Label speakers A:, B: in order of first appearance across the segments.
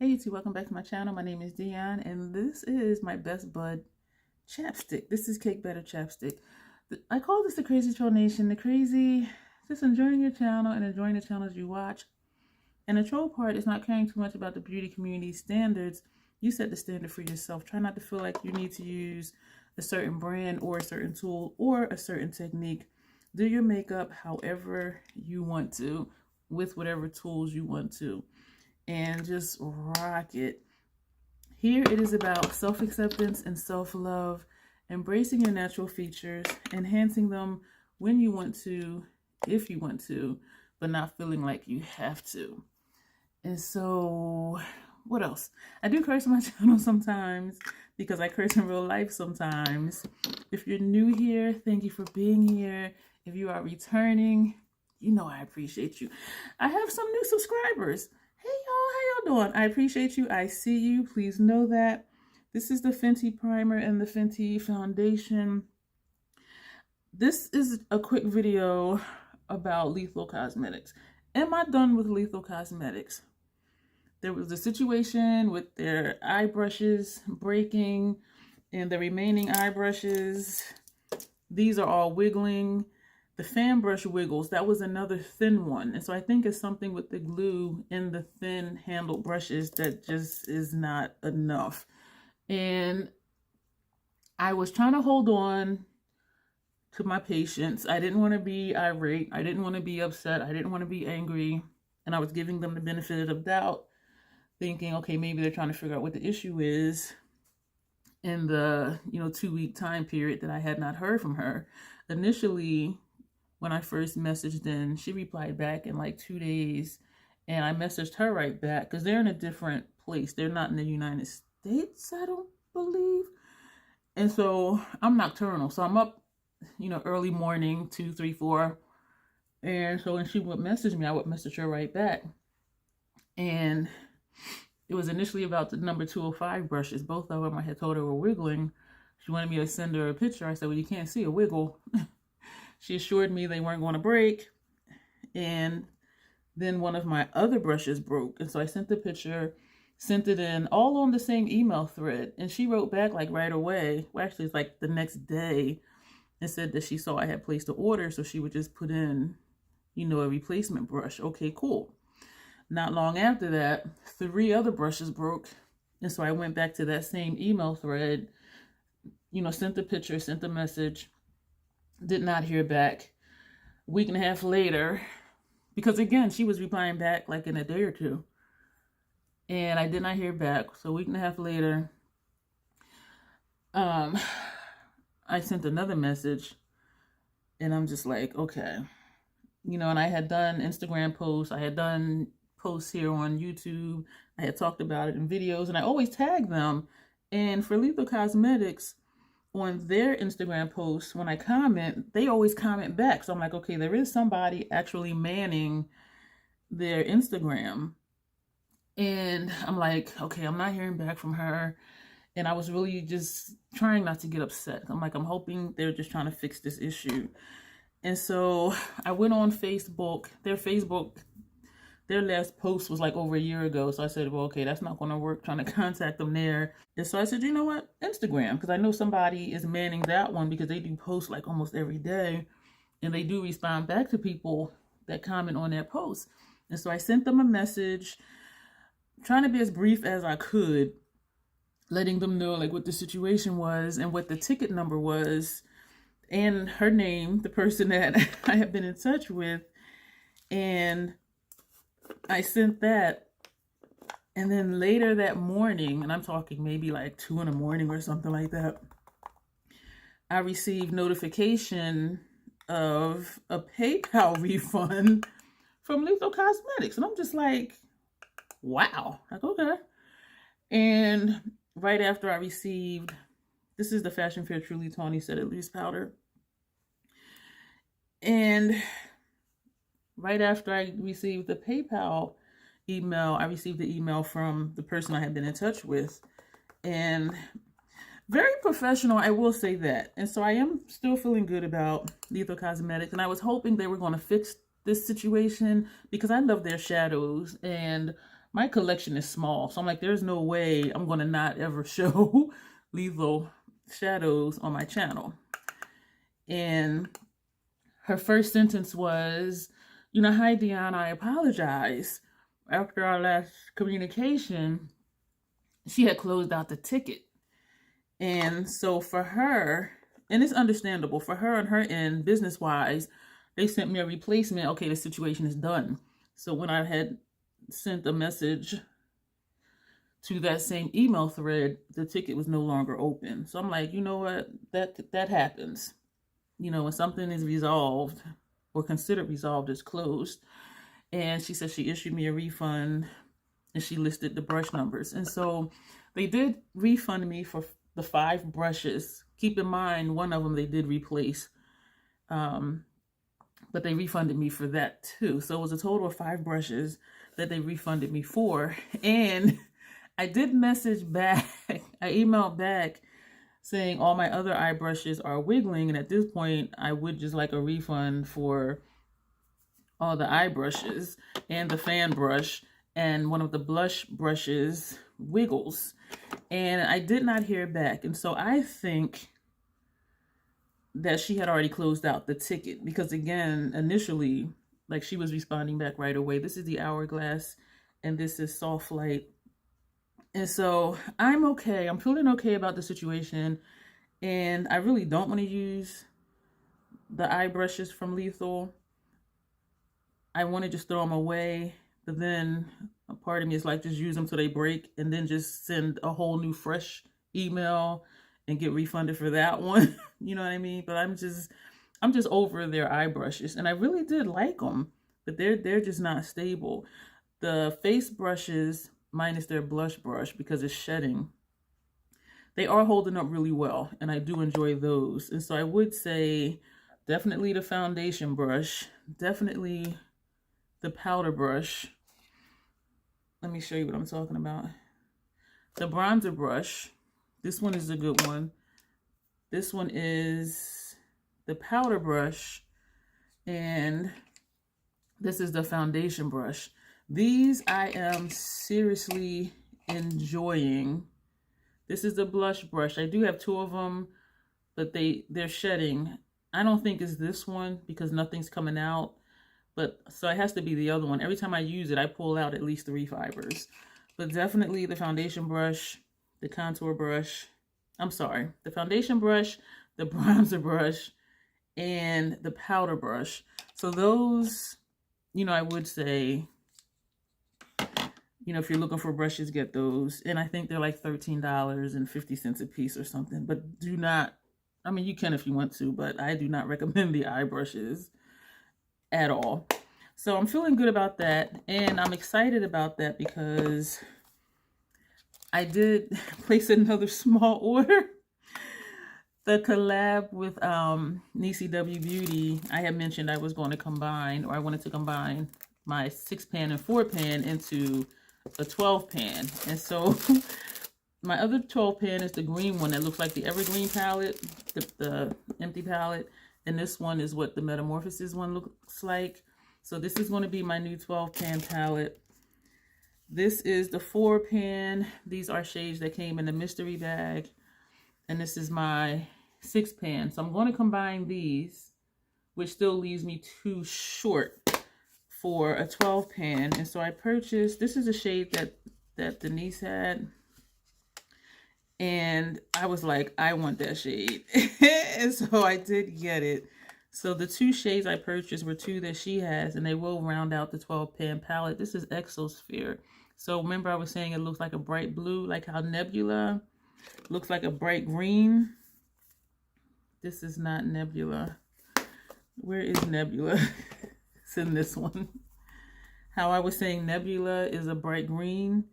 A: Hey YouTube, welcome back to my channel. My name is Dion and this is my Best Bud chapstick. This is Cake Better chapstick. I call this the Crazy Troll Nation. The crazy, just enjoying your channel and enjoying the channels you watch. And the troll part is not caring too much about the beauty community standards. You set the standard for yourself. Try not to feel like you need to use a certain brand or a certain tool or a certain technique. Do your makeup however you want to, with whatever tools you want to, and just rock it. Here it is about self-acceptance and self-love, embracing your natural features, enhancing them when you want to, if you want to, but not feeling like you have to. And so, what else? I do curse on my channel sometimes because I curse in real life sometimes. If you're new here, thank you for being here. If you are returning, you know I appreciate you. I have some new subscribers. Hey y'all, how y'all doing? I appreciate you. I see you. Please know that. This is the Fenty primer and the Fenty foundation. This is a quick video about Lethal Cosmetics. Am I done with Lethal Cosmetics? There was a situation with their eye brushes breaking and the remaining eye brushes. These are all wiggling. The fan brush wiggles. That was another thin one. And so I think it's something with the glue in the thin handled brushes that just is not enough. And I was trying to hold on to my patience. I didn't want to be irate. I didn't want to be upset. I didn't want to be angry. And I was giving them the benefit of doubt, thinking, okay, maybe they're trying to figure out what the issue is in the 2-week time period that I had not heard from her. Initially, when I first messaged in, she replied back in like 2 days, and I messaged her right back because they're in a different place. They're not in the United States, I don't believe. And so I'm nocturnal, so I'm up, early morning, 2, 3, 4. And so when she would message me, I would message her right back. And it was initially about the number 205 brushes. Both of them I had told her were wiggling. She wanted me to send her a picture. I said, well, you can't see a wiggle. She assured me they weren't going to break. And then one of my other brushes broke. And so I sent the picture, sent it in, all on the same email thread. And she wrote back like right away. Well, actually, it's like the next day, and said that she saw I had placed an order, so she would just put in, a replacement brush. Okay, cool. Not long after that, 3 other brushes broke. And so I went back to that same email thread, sent the picture, sent the message. Did not hear back. A week and a half later, because again, she was replying back like in a day or two. And I did not hear back. So a week and a half later, I sent another message, and I'm just like, okay. And I had done Instagram posts. I had done posts here on YouTube. I had talked about it in videos, and I always tag them. And for Lethal Cosmetics, on their Instagram posts, when I comment, they always comment back. So I'm like, okay, there is somebody actually manning their Instagram. And I'm like, okay, I'm not hearing back from her. And I was really just trying not to get upset. I'm like, I'm hoping they're just trying to fix this issue. And so I went on Facebook. Their last post was like over a year ago. So I said, well, okay, that's not going to work, trying to contact them there. And so I said, you know what? Instagram, because I know somebody is manning that one because they do post like almost every day. And they do respond back to people that comment on their posts. And so I sent them a message, trying to be as brief as I could, letting them know like what the situation was and what the ticket number was and her name, the person that I have been in touch with. And I sent that, and then later that morning, and I'm talking maybe like 2 in the morning or something like that, I received notification of a PayPal refund from Lethal Cosmetics. And I'm just like, wow, like, okay. And right after I received, this is the Fashion Fair Truly Tawny Set It Loose powder. And right after I received the PayPal email, I received the email from the person I had been in touch with. And very professional, I will say that. And so I am still feeling good about Lethal Cosmetics. And I was hoping they were going to fix this situation because I love their shadows. And my collection is small. So I'm like, there's no way I'm going to not ever show lethal shadows on my channel. And her first sentence was, you know, hi, Dion, I apologize. After our last communication, she had closed out the ticket. And so for her, and it's understandable, for her on her end, business-wise, they sent me a replacement. Okay, the situation is done. So when I had sent a message to that same email thread, the ticket was no longer open. So I'm like, you know what? That happens. You know, when something is resolved or considered resolved, it's closed. And she said she issued me a refund and she listed the brush numbers. And so they did refund me for the 5 brushes. Keep in mind, one of them they did replace, but they refunded me for that too. So it was a total of 5 brushes that they refunded me for. And I did message back, I emailed back saying all my other eye brushes are wiggling. And at this point, I would just like a refund for all the eye brushes and the fan brush, and one of the blush brushes wiggles. And I did not hear back. And so I think that she had already closed out the ticket, because again, initially, like, she was responding back right away. This is the Hourglass and this is Soft Light. And so I'm okay. I'm feeling okay about the situation. And I really don't want to use the eye brushes from Lethal. I want to just throw them away. But then a part of me is like, just use them till they break and then just send a whole new fresh email and get refunded for that one. You know what I mean? But I'm just over their eye brushes. And I really did like them, but they're just not stable. The face brushes, minus their blush brush because it's shedding, they are holding up really well, and I do enjoy those. And so I would say definitely the foundation brush, definitely the powder brush. Let me show you what I'm talking about. The bronzer brush, this one is a good one. This one is the powder brush, and this is the foundation brush. These I am seriously enjoying. This is the blush brush. I do have 2 of them, but they're shedding. I don't think it's this one because nothing's coming out. But so it has to be the other one. Every time I use it, I pull out at least 3 fibers. But definitely the foundation brush, the contour brush. I'm sorry, the foundation brush, the bronzer brush, and the powder brush. So those, you know, I would say, you know, if you're looking for brushes, get those. And I think they're like $13.50 a piece or something. But do not, I mean, you can if you want to, but I do not recommend the eye brushes at all. So I'm feeling good about that. And I'm excited about that because I did place another small order. The collab with Niecy W Beauty, I had mentioned I was going to combine, or I wanted to combine my 6-pan and 4-pan into a 12-pan. And so my other 12-pan is the green one that looks like the Evergreen palette, the empty palette. And this one is what the Metamorphosis one looks like. So this is going to be my new 12-pan palette. This is the 4-pan. These are shades that came in the mystery bag. And this is my 6-pan. So I'm going to combine these, which still leaves me too short for a 12-pan. And so I purchased, this is a shade that Denise had. And I was like, I want that shade. And so I did get it. So the 2 shades I purchased were 2 that she has, and they will round out the 12-pan palette. This is Exosphere. So remember I was saying it looks like a bright blue, like how Nebula looks like a bright green. This is not Nebula. Where is Nebula? It's in this one. How I was saying Nebula is a bright green,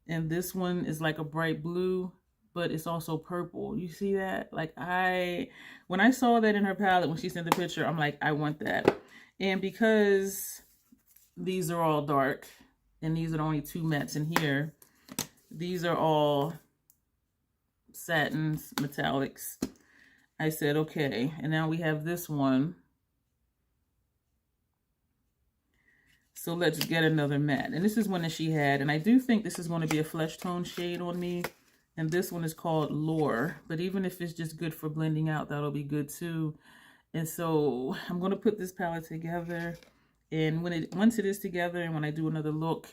A: and this one is like a bright blue, but it's also purple. You see that? Like when I saw that in her palette, when she sent the picture, I'm like, I want that. And because these are all dark, and these are the only 2 mattes in here, these are all satins, metallics. I said, okay. And now we have this one. So let's get another matte. And this is one that she had. And I do think this is going to be a flesh tone shade on me. And this one is called Lauder. But even if it's just good for blending out, that'll be good too. And so I'm going to put this palette together. And once it is together and when I do another look,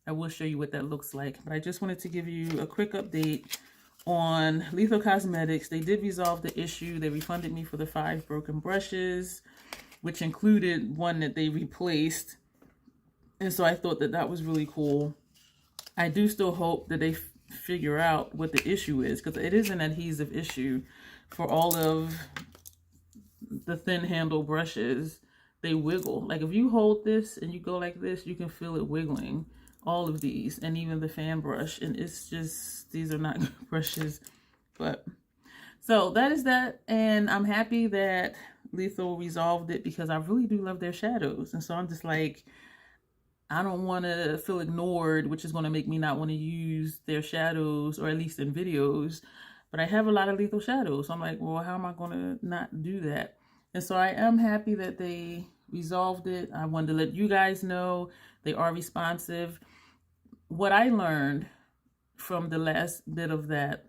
A: I will show you what that looks like. But I just wanted to give you a quick update on Lethal Cosmetics. They did resolve the issue. They refunded me for the 5 broken brushes, which included one that they replaced. And so I thought that that was really cool. I do still hope that they figure out what the issue is, because it is an adhesive issue for all of the thin handle brushes. They wiggle. Like if you hold this and you go like this, you can feel it wiggling. All of these, and even the fan brush, and it's just, these are not good brushes. But so that is that, and I'm happy that Lethal resolved it, because I really do love their shadows. And so I'm just like, I don't want to feel ignored, which is going to make me not want to use their shadows, or at least in videos. But I have a lot of Lethal shadows, so I'm like, well, how am I going to not do that? And so I am happy that they resolved it. I wanted to let you guys know they are responsive. What I learned from the last bit of that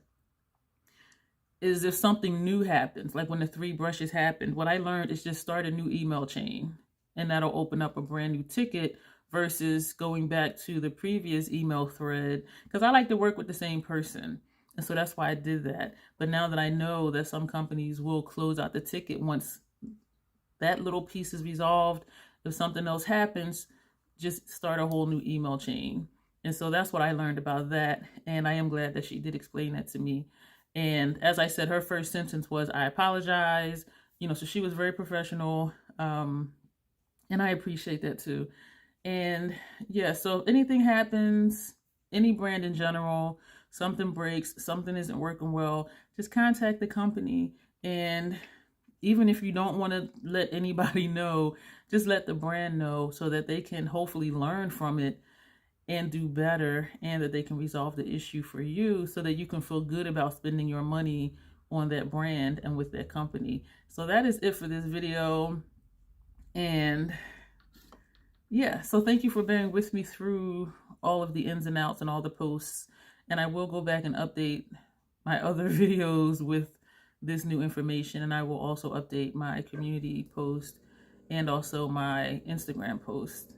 A: is if something new happens, like when the 3 brushes happened, what I learned is just start a new email chain, and that'll open up a brand new ticket versus going back to the previous email thread, because I like to work with the same person. And so that's why I did that. But now that I know that some companies will close out the ticket once that little piece is resolved, if something else happens, just start a whole new email chain. And so that's what I learned about that. And I am glad that she did explain that to me. And as I said, her first sentence was, I apologize. You know, so she was very professional. And I appreciate that too. And yeah, so if anything happens, any brand in general, something breaks, something isn't working well, just contact the company. And even if you don't want to let anybody know, just let the brand know, so that they can hopefully learn from it and do better, and that they can resolve the issue for you, so that you can feel good about spending your money on that brand and with that company. So that is it for this video. And yeah, so thank you for bearing with me through all of the ins and outs and all the posts. And I will go back and update my other videos with this new information. And I will also update my community post and also my Instagram post.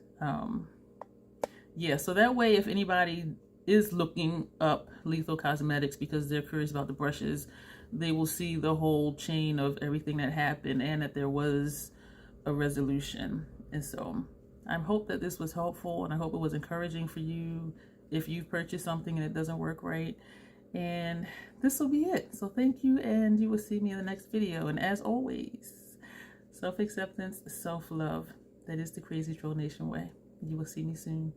A: Yeah, so that way, if anybody is looking up Lethal Cosmetics because they're curious about the brushes, they will see the whole chain of everything that happened, and that there was a resolution. And so I hope that this was helpful, and I hope it was encouraging for you if you've purchased something and it doesn't work right. And this will be it. So thank you, and you will see me in the next video. And as always, self-acceptance, self-love. That is the Crazy Troll Nation way. You will see me soon.